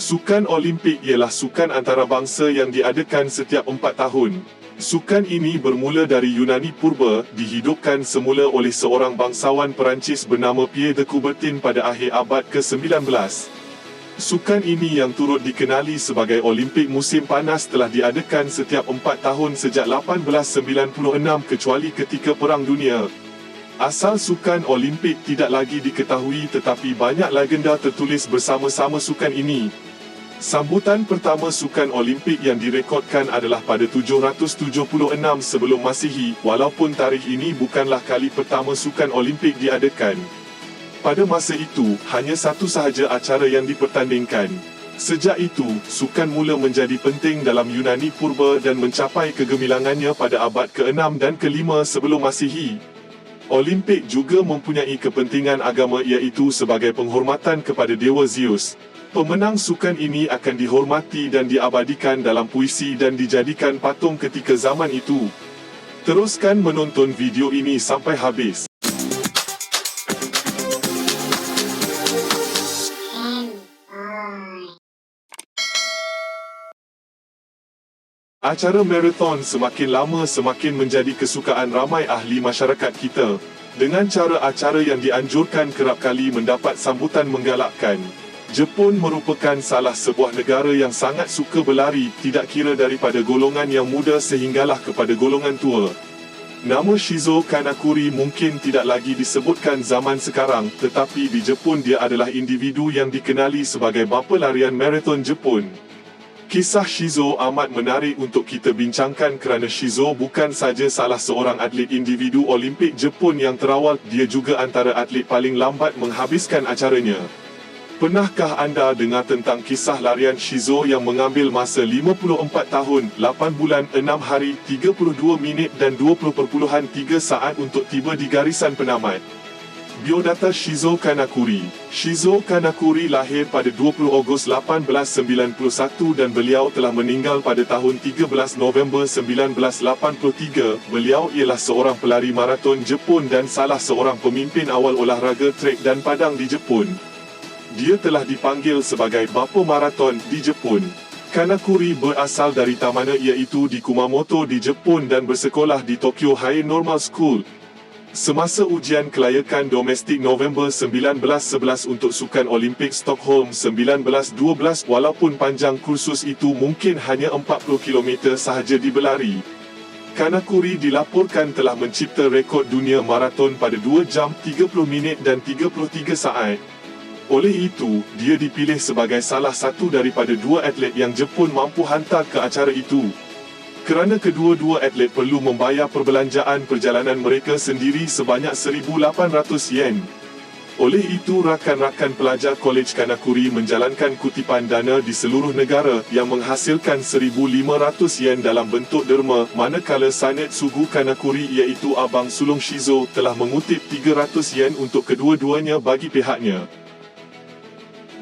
Sukan Olimpik ialah sukan antarabangsa yang diadakan setiap 4 tahun. Sukan ini bermula dari Yunani Purba, dihidupkan semula oleh seorang bangsawan Perancis bernama Pierre de Coubertin pada akhir abad ke-19. Sukan ini yang turut dikenali sebagai Olimpik musim panas telah diadakan setiap 4 tahun sejak 1896 kecuali ketika Perang Dunia. Asal sukan Olimpik tidak lagi diketahui tetapi banyak legenda tertulis bersama-sama sukan ini. Sambutan pertama sukan Olimpik yang direkodkan adalah pada 776 sebelum Masihi, walaupun tarikh ini bukanlah kali pertama sukan Olimpik diadakan. Pada masa itu, hanya satu sahaja acara yang dipertandingkan. Sejak itu, sukan mula menjadi penting dalam Yunani Purba dan mencapai kegemilangannya pada abad ke-6 dan ke-5 sebelum Masihi. Olimpik juga mempunyai kepentingan agama iaitu sebagai penghormatan kepada Dewa Zeus. Pemenang sukan ini akan dihormati dan diabadikan dalam puisi dan dijadikan patung ketika zaman itu. Teruskan menonton video ini sampai habis. Acara marathon semakin lama semakin menjadi kesukaan ramai ahli masyarakat kita. Dengan cara acara yang dianjurkan kerap kali mendapat sambutan menggalakkan. Jepun merupakan salah sebuah negara yang sangat suka berlari, tidak kira daripada golongan yang muda sehinggalah kepada golongan tua. Nama Shizo Kanakuri mungkin tidak lagi disebutkan zaman sekarang, tetapi di Jepun dia adalah individu yang dikenali sebagai bapa larian marathon Jepun. Kisah Shizo amat menarik untuk kita bincangkan kerana Shizo bukan saja salah seorang atlet individu Olimpik Jepun yang terawal, dia juga antara atlet paling lambat menghabiskan acaranya. Pernahkah anda dengar tentang kisah larian Shizo yang mengambil masa 54 tahun, 8 bulan, 6 hari, 32 minit dan 20.3 saat untuk tiba di garisan penamat? Biodata Shizo Kanakuri. Shizo Kanakuri lahir pada 20 Ogos 1891 dan beliau telah meninggal pada tahun 13 November 1983. Beliau ialah seorang pelari maraton Jepun dan salah seorang pemimpin awal olahraga trek dan padang di Jepun. Dia telah dipanggil sebagai bapa maraton di Jepun. Kanakuri berasal dari Tamana iaitu di Kumamoto di Jepun dan bersekolah di Tokyo High Normal School. Semasa ujian kelayakan domestik November 1911 untuk Sukan Olimpik Stockholm 1912, walaupun panjang kursus itu mungkin hanya 40 km sahaja diberlari, Kanakuri dilaporkan telah mencipta rekod dunia maraton pada 2 jam 30 minit dan 33 saat. Oleh itu, dia dipilih sebagai salah satu daripada 2 atlet yang Jepun mampu hantar ke acara itu. Kerana kedua-dua atlet perlu membayar perbelanjaan perjalanan mereka sendiri sebanyak 1,800 yen. Oleh itu, rakan-rakan pelajar Kolej Kanakuri menjalankan kutipan dana di seluruh negara yang menghasilkan 1,500 yen dalam bentuk derma, manakala Sanet Sugu Kanakuri iaitu abang sulung Shizo telah mengutip 300 yen untuk kedua-duanya bagi pihaknya.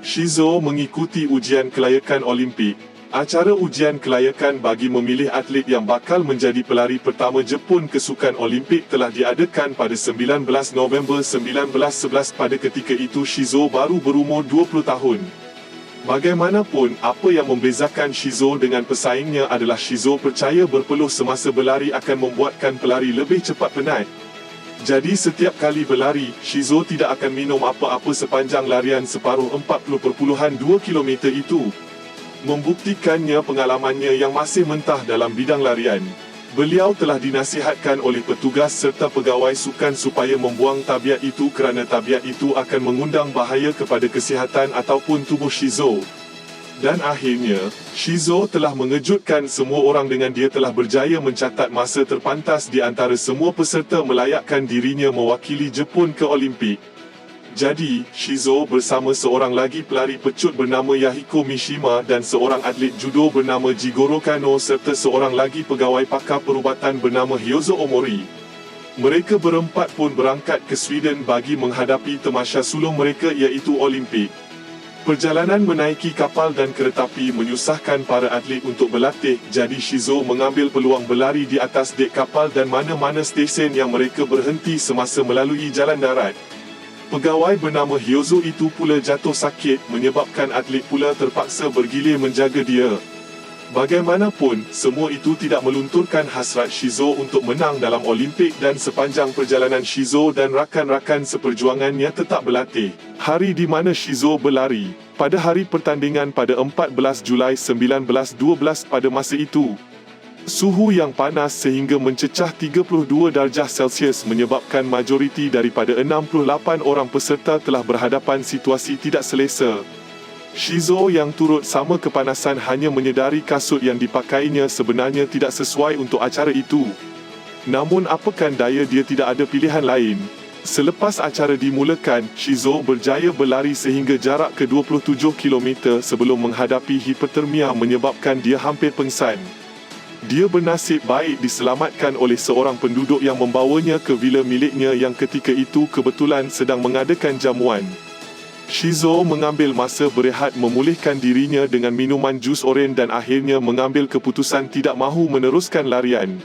Shizo mengikuti ujian kelayakan Olimpik. Acara ujian kelayakan bagi memilih atlet yang bakal menjadi pelari pertama Jepun ke Sukan Olimpik telah diadakan pada 19 November 1911. Pada ketika itu Shizo baru berumur 20 tahun. Bagaimanapun, apa yang membezakan Shizo dengan pesaingnya adalah Shizo percaya berpeluh semasa berlari akan membuatkan pelari lebih cepat penat. Jadi setiap kali berlari, Shizo tidak akan minum apa-apa sepanjang larian separuh 40.2 km itu. Membuktikannya pengalamannya yang masih mentah dalam bidang larian. Beliau telah dinasihatkan oleh petugas serta pegawai sukan supaya membuang tabiat itu kerana tabiat itu akan mengundang bahaya kepada kesihatan ataupun tubuh Shizo. Dan akhirnya, Shizo telah mengejutkan semua orang dengan dia telah berjaya mencatat masa terpantas di antara semua peserta melayakkan dirinya mewakili Jepun ke Olimpik. Jadi, Shizo bersama seorang lagi pelari pecut bernama Yahiko Mishima dan seorang atlet judo bernama Jigoro Kano serta seorang lagi pegawai pakar perubatan bernama Hyozo Omori. Mereka berempat pun berangkat ke Sweden bagi menghadapi tamasya sulung mereka iaitu Olimpik. Perjalanan menaiki kapal dan keretapi menyusahkan para atlet untuk berlatih, jadi Shizo mengambil peluang berlari di atas dek kapal dan mana-mana stesen yang mereka berhenti semasa melalui jalan darat. Pegawai bernama Hyozo itu pula jatuh sakit menyebabkan atlet pula terpaksa bergilir menjaga dia. Bagaimanapun, semua itu tidak melunturkan hasrat Shizo untuk menang dalam Olimpik dan sepanjang perjalanan Shizo dan rakan-rakan seperjuangannya tetap berlatih. Hari di mana Shizo berlari, pada hari pertandingan pada 14 Julai 1912 pada masa itu, suhu yang panas sehingga mencecah 32 darjah Celsius menyebabkan majoriti daripada 68 orang peserta telah berhadapan situasi tidak selesa. Shizo yang turut sama kepanasan hanya menyedari kasut yang dipakainya sebenarnya tidak sesuai untuk acara itu. Namun apakan daya, dia tidak ada pilihan lain. Selepas acara dimulakan, Shizo berjaya berlari sehingga jarak ke 27 km sebelum menghadapi hipotermia menyebabkan dia hampir pengsan. Dia bernasib baik diselamatkan oleh seorang penduduk yang membawanya ke vila miliknya yang ketika itu kebetulan sedang mengadakan jamuan. Shizo mengambil masa berehat memulihkan dirinya dengan minuman jus oren dan akhirnya mengambil keputusan tidak mahu meneruskan larian.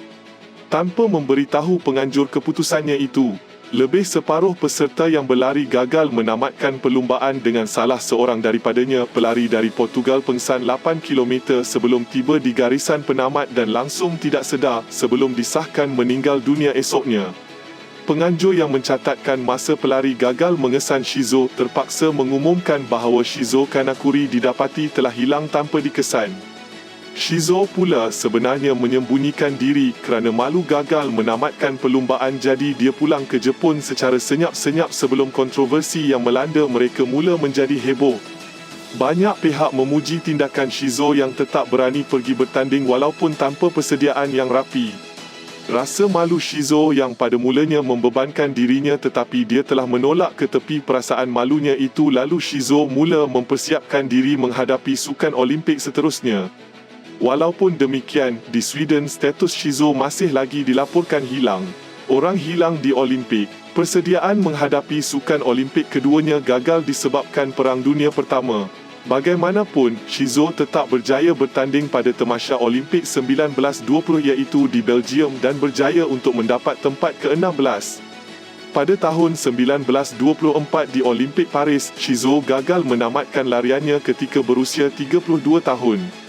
Tanpa memberitahu penganjur keputusannya itu, lebih separuh peserta yang berlari gagal menamatkan perlumbaan dengan salah seorang daripadanya, pelari dari Portugal, pengsan 8 km sebelum tiba di garisan penamat dan langsung tidak sedar sebelum disahkan meninggal dunia esoknya. Penganjur yang mencatatkan masa pelari gagal mengesan Shizo terpaksa mengumumkan bahawa Shizo Kanakuri didapati telah hilang tanpa dikesan. Shizo pula sebenarnya menyembunyikan diri kerana malu gagal menamatkan perlumbaan, jadi dia pulang ke Jepun secara senyap-senyap sebelum kontroversi yang melanda mereka mula menjadi heboh. Banyak pihak memuji tindakan Shizo yang tetap berani pergi bertanding walaupun tanpa persediaan yang rapi. Rasa malu Shizo yang pada mulanya membebankan dirinya tetapi dia telah menolak ke tepi perasaan malunya itu, lalu Shizo mula mempersiapkan diri menghadapi sukan Olimpik seterusnya. Walaupun demikian, di Sweden status Shizo masih lagi dilaporkan hilang. Orang hilang di Olimpik. Persediaan menghadapi sukan Olimpik keduanya gagal disebabkan Perang Dunia Pertama. Bagaimanapun, Shizo tetap berjaya bertanding pada Tamasya Olimpik 1920 iaitu di Belgium dan berjaya untuk mendapat tempat ke-16. Pada tahun 1924 di Olimpik Paris, Shizo gagal menamatkan lariannya ketika berusia 32 tahun.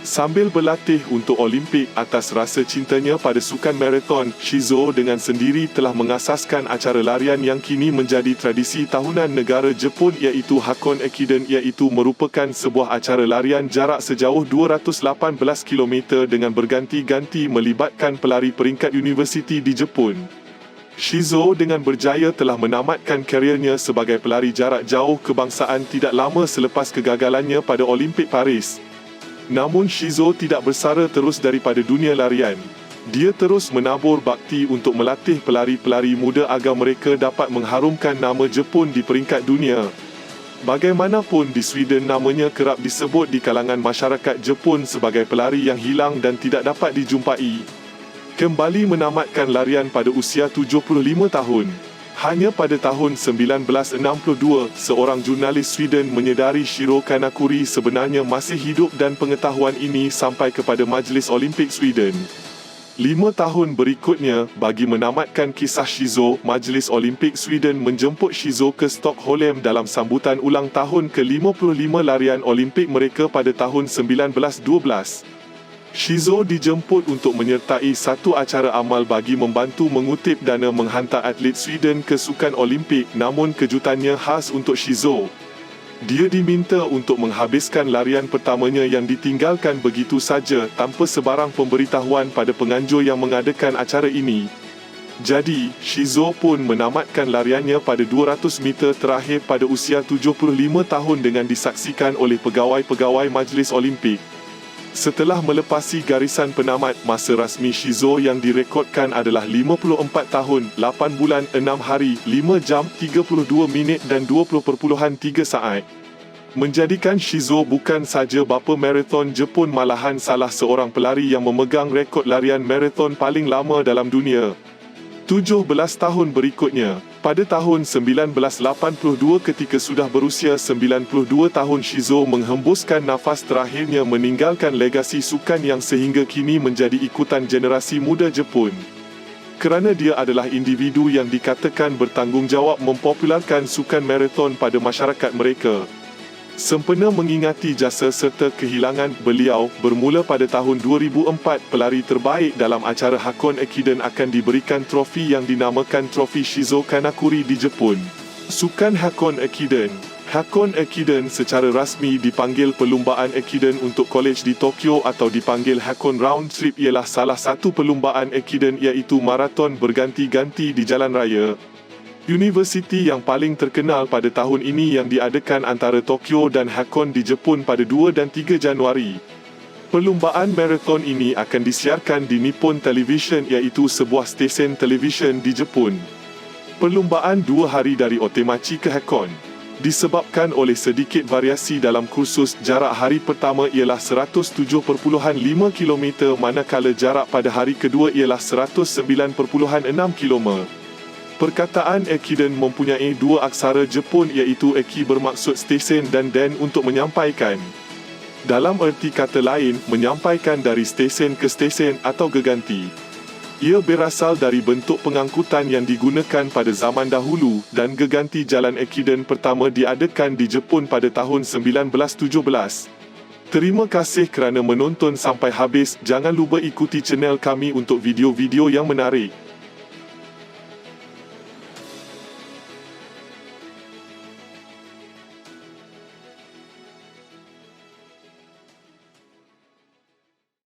Sambil berlatih untuk Olimpik atas rasa cintanya pada sukan maraton, Shizo dengan sendiri telah mengasaskan acara larian yang kini menjadi tradisi tahunan negara Jepun iaitu Hakone Ekiden, iaitu merupakan sebuah acara larian jarak sejauh 218 km dengan berganti-ganti melibatkan pelari peringkat universiti di Jepun. Shizo dengan berjaya telah menamatkan kariernya sebagai pelari jarak jauh kebangsaan tidak lama selepas kegagalannya pada Olimpik Paris. Namun Shizo tidak bersara terus daripada dunia larian. Dia terus menabur bakti untuk melatih pelari-pelari muda agar mereka dapat mengharumkan nama Jepun di peringkat dunia. Bagaimanapun, di Sweden namanya kerap disebut di kalangan masyarakat Jepun sebagai pelari yang hilang dan tidak dapat dijumpai. Kembali menamatkan larian pada usia 75 tahun. Hanya pada tahun 1962, seorang jurnalis Sweden menyedari Shiro Kanakuri sebenarnya masih hidup dan pengetahuan ini sampai kepada Majlis Olimpik Sweden. 5 tahun berikutnya, bagi menamatkan kisah Shizo, Majlis Olimpik Sweden menjemput Shizo ke Stockholm dalam sambutan ulang tahun ke-55 larian Olimpik mereka pada tahun 1912. Shizo dijemput untuk menyertai satu acara amal bagi membantu mengutip dana menghantar atlet Sweden ke sukan Olimpik, namun kejutannya khas untuk Shizo. Dia diminta untuk menghabiskan larian pertamanya yang ditinggalkan begitu saja tanpa sebarang pemberitahuan pada penganjur yang mengadakan acara ini. Jadi, Shizo pun menamatkan lariannya pada 200 meter terakhir pada usia 75 tahun dengan disaksikan oleh pegawai-pegawai Majlis Olimpik. Setelah melepasi garisan penamat, masa rasmi Shizo yang direkodkan adalah 54 tahun, 8 bulan, 6 hari, 5 jam, 32 minit dan 20.3 saat. Menjadikan Shizo bukan saja bapa maraton Jepun, malahan salah seorang pelari yang memegang rekod larian maraton paling lama dalam dunia. 17 tahun berikutnya, pada tahun 1982 ketika sudah berusia 92 tahun, Shizo menghembuskan nafas terakhirnya meninggalkan legasi sukan yang sehingga kini menjadi ikutan generasi muda Jepun. kerana dia adalah individu yang dikatakan bertanggungjawab mempopularkan sukan maraton pada masyarakat mereka. Sempena mengingati jasa serta kehilangan beliau, bermula pada tahun 2004, pelari terbaik dalam acara Hakone Ekiden akan diberikan trofi yang dinamakan Trofi Shizo Kanakuri di Jepun. Sukan Hakone Ekiden. Hakone Ekiden secara rasmi dipanggil Perlumbaan Ekiden untuk kolej di Tokyo atau dipanggil Hakone Round Trip ialah salah satu perlumbaan Ekiden iaitu maraton berganti-ganti di jalan raya. Universiti yang paling terkenal pada tahun ini yang diadakan antara Tokyo dan Hakone di Jepun pada 2 dan 3 Januari. Perlumbaan maraton ini akan disiarkan di Nippon Television iaitu sebuah stesen televisyen di Jepun. Perlumbaan 2 hari dari Otemachi ke Hakone. Disebabkan oleh sedikit variasi dalam kursus, jarak hari pertama ialah 107.5 km manakala jarak pada hari kedua ialah 109.6 km. Perkataan Ekiden mempunyai 2 aksara Jepun iaitu Eki bermaksud stesen dan Den untuk menyampaikan. Dalam erti kata lain, menyampaikan dari stesen ke stesen atau geganti. Ia berasal dari bentuk pengangkutan yang digunakan pada zaman dahulu dan geganti jalan Ekiden pertama diadakan di Jepun pada tahun 1917. Terima kasih kerana menonton sampai habis. Jangan lupa ikuti channel kami untuk video-video yang menarik.